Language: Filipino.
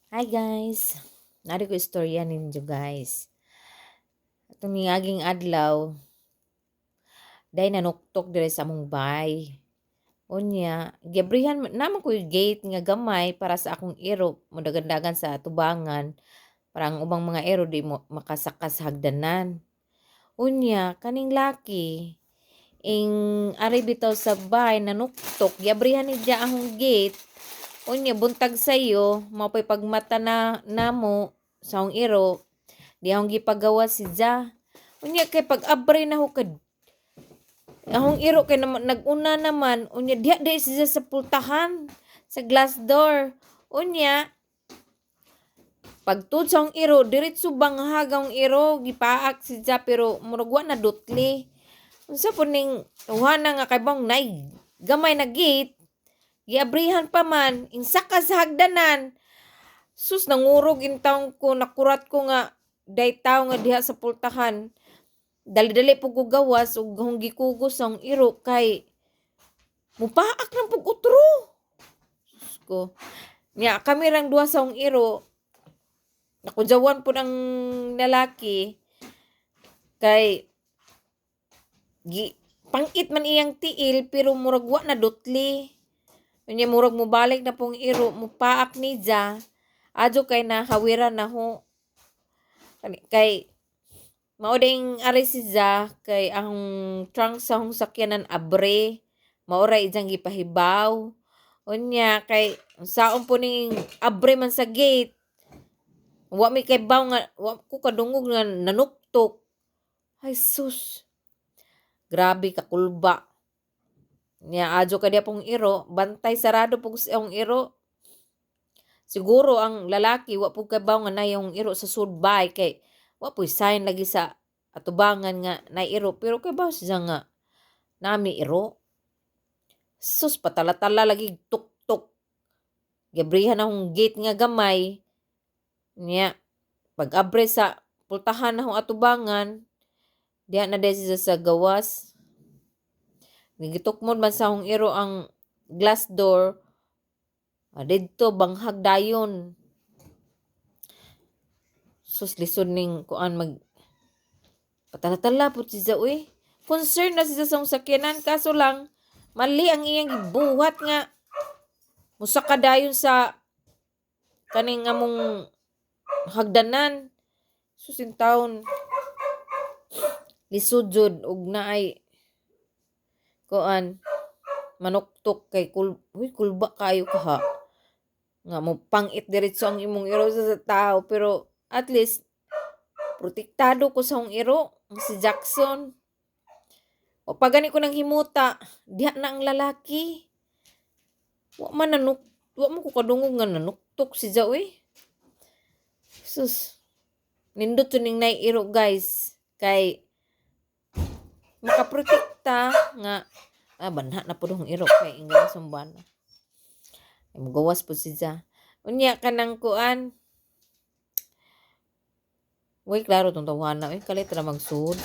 Hi guys! Nari ko istorya ninyo guys. Itong niaging adlaw, dahil nanuktok dire sa among bay. Unya, gabrihan naman ko yung gate nga gamay para sa akong iro, mudagandagan sa tubangan, para ang ubang mga iro di mo makasakas hagdanan. Unya, kaning laki, ing ari bitaw sa bay, nanuktok, gabrihan ni dya akong gate. Unya, buntag sa'yo, mapay pagmata na namo sa akong iro, di akong gipagawa si Ja. Unya kay pag-abre na hukad. Akong iro kay naguna naman. Unya diha di siya sa pultahan. Sa glass door. Unya, pagtud sa akong iro, diretso banghag akong iro. Gipaak si Ja pero muragwa na dutli. Unsa po ning tuhanan nga kay bang nay gamay na gate. Giabrihan pa man. Insaka sa hagdanan. Sus, nangurog in taong ko. Nakurat ko nga day tao nga diha sa pultahan. Dali-dali po ko gawas ug hong gikugos ang iro kay mupaak ng pug utro. Ko. Nya kami rang duha sa hong iro. Nakujawan po ng lalaki kay pangit man iyang tiil pero murag wa na dutli. Nya murag mo balik na pong iro mupaak ni Ja. Adyo kay nahawiran na ho. Kay mauding ari si Ja kay ang trunk sa hong sakyanan abre. Maura ijang gipahibaw. Unya kay saon po ning abre man sa gate. Wa mi kay baw nga wa ko kadungog nga nanuktok. Ay sus. Grabe ka kulba. Nya adyo ka dia pong iro, bantay sarado po sa ang iro. Siguro ang lalaki wa po kay baw nga nayong iro sa sudbay kay wa po sign lagi sa atubangan nga na iro pero kay ba siya nga nami iro. Sus patala-tala lagi tuk-tuk. Gabrihan akong gate nga gamay. Nya pag-abre sa pultahan na akong atubangan diha na dahil siya sa gawas. Nigitukmod man sa akong iro ang glass door. Dito banghag dayon. Sus lisod ning kuan mag patala-tala po siya uy. Concern na siya sa sakyanan kaso lang mali ang iyang gibuhat nga musaka dayon sa kaning among hagdanan. Susin taon lisod jud ug naay kuan manuktok kay kulba kayo kaha nga mo pangit diretso ang imong iro sa tao pero at least protektado ko sa akong iro si Jackson. O pagani ko nang himuta, diha na ang lalaki. Wa mo ko kadungog nga nanuktok si Ja uy. Sus. Nindot ning nay iro guys. Kay makaprotekta nga banha na pud hong iro kay ingay sumban. Ay mugawas po si Ja. Unya kanang kuan. Uy, klaro tong tawana. Uy, kalit ra magsud.